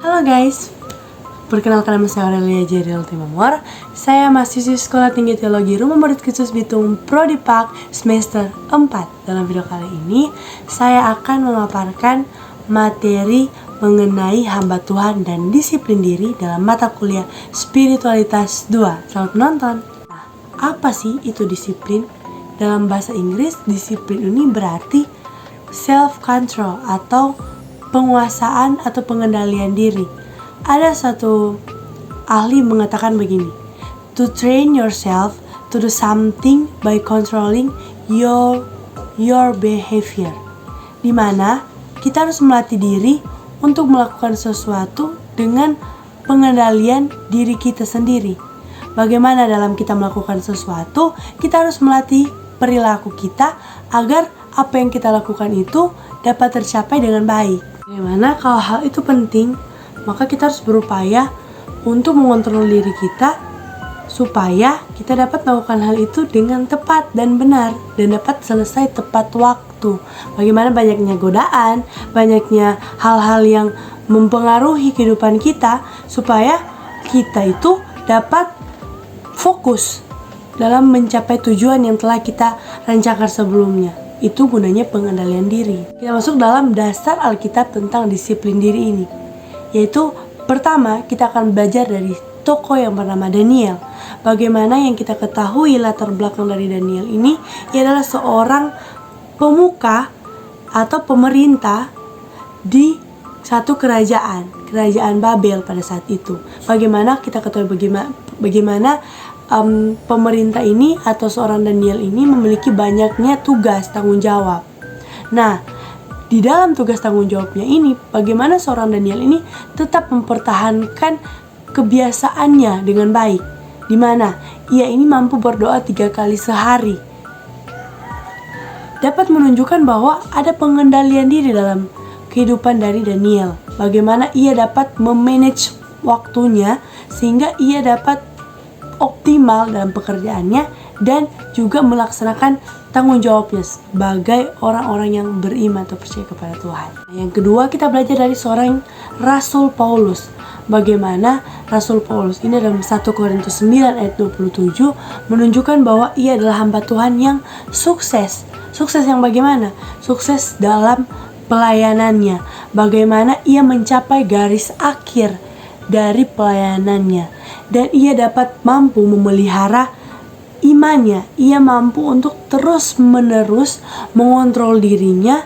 Halo guys, perkenalkan nama saya Aurelia Jeriel Timamor. Saya mahasiswi Sekolah Tinggi Teologi Rumah Murid Khusus Bitung Prodi Pak semester 4. Dalam video kali ini, saya akan memaparkan materi mengenai hamba Tuhan dan disiplin diri dalam mata kuliah Spiritualitas 2. Selamat menonton. Nah, apa sih itu disiplin? Dalam bahasa Inggris, disiplin ini berarti self-control atau penguasaan atau pengendalian diri. Ada satu ahli mengatakan begini, to train yourself to do something by controlling your behavior. Dimana kita harus melatih diri untuk melakukan sesuatu dengan pengendalian diri kita sendiri. Bagaimana dalam kita melakukan sesuatu, kita harus melatih perilaku kita agar apa yang kita lakukan itu dapat tercapai dengan baik. Bagaimana kalau hal itu penting, maka kita harus berupaya untuk mengontrol diri kita supaya kita dapat melakukan hal itu dengan tepat dan benar dan dapat selesai tepat waktu. Bagaimana banyaknya godaan, banyaknya hal-hal yang mempengaruhi kehidupan kita supaya kita itu dapat fokus dalam mencapai tujuan yang telah kita rencanakan sebelumnya. Itu gunanya pengendalian diri. Kita masuk dalam dasar Alkitab tentang disiplin diri ini, yaitu pertama kita akan belajar dari tokoh yang bernama Daniel. Bagaimana yang kita ketahui latar belakang dari Daniel ini, ia adalah seorang pemuka atau pemerintah di satu kerajaan Babel pada saat itu. Bagaimana kita ketahui bagaimana pemerintah ini atau seorang Daniel ini memiliki banyaknya tugas tanggung jawab. Nah, di dalam tugas tanggung jawabnya ini, bagaimana seorang Daniel ini tetap mempertahankan kebiasaannya dengan baik, di mana ia ini mampu berdoa 3 kali sehari. Dapat menunjukkan bahwa ada pengendalian diri dalam kehidupan dari Daniel. Bagaimana ia dapat memanage waktunya sehingga ia dapat optimal dalam pekerjaannya dan juga melaksanakan tanggung jawabnya sebagai orang-orang yang beriman atau percaya kepada Tuhan. Yang kedua, kita belajar dari seorang Rasul Paulus. Bagaimana Rasul Paulus ini dalam 1 Korintus 9 ayat 27 menunjukkan bahwa ia adalah hamba Tuhan yang sukses. Sukses yang bagaimana? Sukses dalam pelayanannya. Bagaimana ia mencapai garis akhir dari pelayanannya. Dan ia dapat mampu memelihara imannya. Ia mampu untuk terus-menerus mengontrol dirinya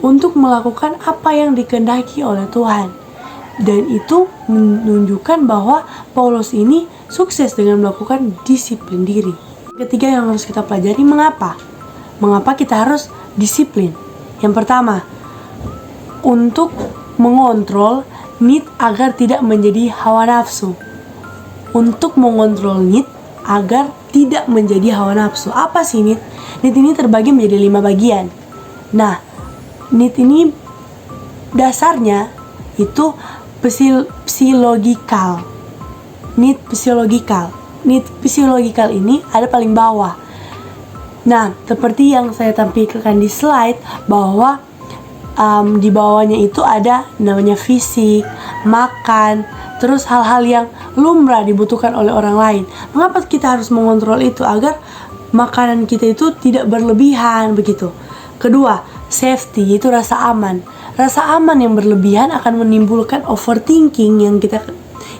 untuk melakukan apa yang dikehendaki oleh Tuhan. Dan itu menunjukkan bahwa Paulus ini sukses dengan melakukan disiplin diri. Ketiga yang harus kita pelajari, mengapa? Mengapa kita harus disiplin? Yang pertama, untuk mengontrol need agar tidak menjadi hawa nafsu. Untuk mengontrol need agar tidak menjadi hawa nafsu. Apa sih need? Need ini terbagi menjadi 5 bagian. Nah, need ini dasarnya itu psikologikal. Need psikologikal. Need psikologikal ini ada paling bawah. Nah, seperti yang saya tampilkan di slide bahwa di bawahnya itu ada namanya fisik, makan, terus hal-hal yang lumrah dibutuhkan oleh orang lain. Mengapa kita harus mengontrol itu agar makanan kita itu tidak berlebihan begitu. Kedua, safety, yaitu rasa aman. Rasa aman yang berlebihan akan menimbulkan overthinking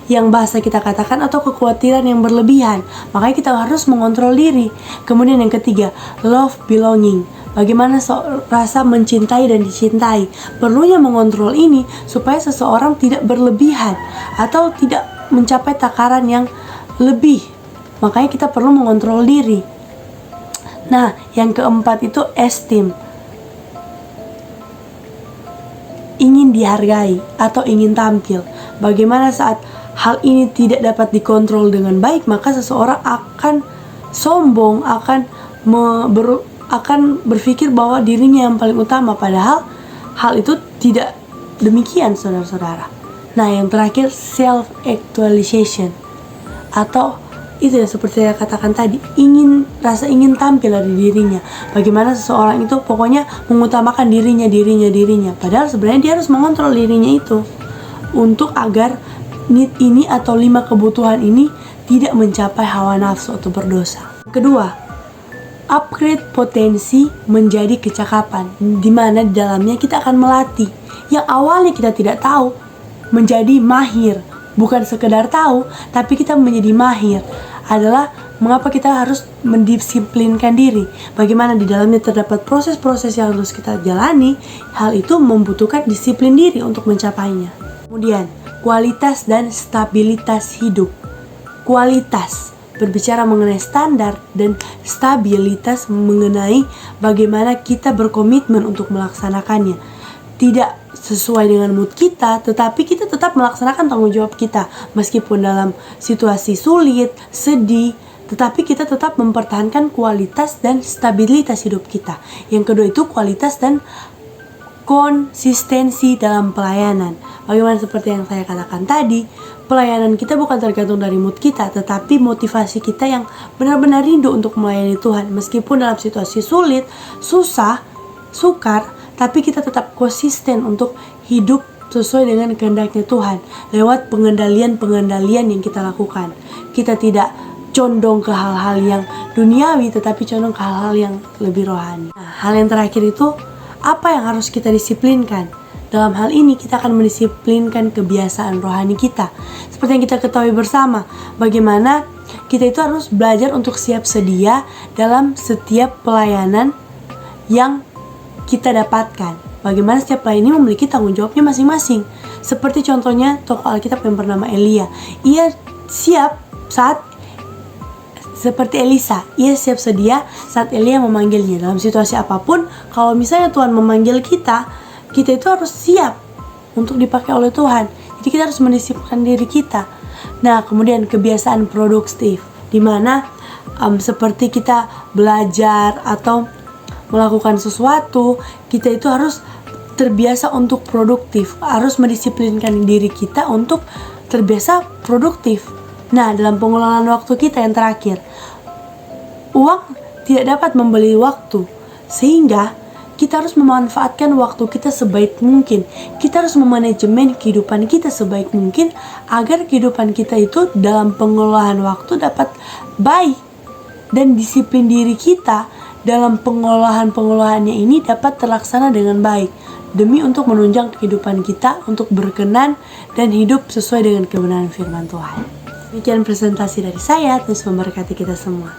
yang bahasa kita katakan atau kekhawatiran yang berlebihan. Makanya kita harus mengontrol diri. Kemudian yang ketiga, love belonging. Bagaimana rasa mencintai dan dicintai. Perlunya mengontrol ini supaya seseorang tidak berlebihan atau tidak mencapai takaran yang lebih. Makanya kita perlu mengontrol diri. Nah, yang keempat itu esteem. Ingin dihargai atau ingin tampil. Bagaimana saat hal ini tidak dapat dikontrol dengan baik, maka seseorang akan sombong, akan berpikir bahwa dirinya yang paling utama, padahal hal itu tidak demikian, saudara-saudara. Nah, yang terakhir self-actualization, atau itu ya seperti saya katakan tadi, rasa ingin tampil dari dirinya. Bagaimana seseorang itu pokoknya mengutamakan dirinya, padahal sebenarnya dia harus mengontrol dirinya itu. untuk agar need ini atau 5 kebutuhan ini tidak mencapai hawa nafsu atau berdosa. Kedua, upgrade potensi menjadi kecakapan, di mana di dalamnya kita akan melatih yang awalnya kita tidak tahu menjadi mahir. Bukan sekedar tahu, tapi kita menjadi mahir. Adalah mengapa kita harus mendisiplinkan diri. Bagaimana di dalamnya terdapat proses-proses yang harus kita jalani. Hal itu membutuhkan disiplin diri untuk mencapainya. Kemudian, kualitas dan stabilitas hidup. Kualitas berbicara mengenai standar, dan stabilitas mengenai bagaimana kita berkomitmen untuk melaksanakannya. Tidak sesuai dengan mood kita, tetapi kita tetap melaksanakan tanggung jawab kita meskipun dalam situasi sulit, sedih, tetapi kita tetap mempertahankan kualitas dan stabilitas hidup kita. Yang kedua itu kualitas dan konsistensi dalam pelayanan. Bagaimana seperti yang saya katakan tadi, pelayanan kita bukan tergantung dari mood kita, tetapi motivasi kita yang benar-benar rindu untuk melayani Tuhan. Meskipun dalam situasi sulit, susah, sukar, tapi kita tetap konsisten untuk hidup sesuai dengan kehendaknya Tuhan lewat pengendalian yang kita lakukan. Kita tidak condong ke hal-hal yang duniawi, tetapi condong ke hal-hal yang lebih rohani. Nah, hal yang terakhir itu, apa yang harus kita disiplinkan? Dalam hal ini kita akan mendisiplinkan kebiasaan rohani kita. Seperti yang kita ketahui bersama, bagaimana kita itu harus belajar untuk siap sedia dalam setiap pelayanan yang kita dapatkan. Bagaimana setiap pelayan ini memiliki tanggung jawabnya masing-masing. Seperti contohnya tokoh Alkitab yang bernama Elia. Ia siap saat seperti Elisa, ia siap sedia saat Elia memanggilnya. Dalam situasi apapun, kalau misalnya Tuhan memanggil kita, kita itu harus siap untuk dipakai oleh Tuhan. Jadi kita harus mendisiplinkan diri kita. Nah, kemudian kebiasaan produktif, dimana seperti kita belajar atau melakukan sesuatu, kita itu harus terbiasa untuk produktif, harus mendisiplinkan diri kita untuk terbiasa produktif. Nah, dalam pengelolaan waktu kita yang terakhir, uang tidak dapat membeli waktu, sehingga kita harus memanfaatkan waktu kita sebaik mungkin. Kita harus memanajemen kehidupan kita sebaik mungkin agar kehidupan kita itu dalam pengelolaan waktu dapat baik, dan disiplin diri kita dalam pengolahannya ini dapat terlaksana dengan baik demi untuk menunjang kehidupan kita untuk berkenan dan hidup sesuai dengan kebenaran firman Tuhan. Demikian presentasi dari saya, terus memberkati kita semua.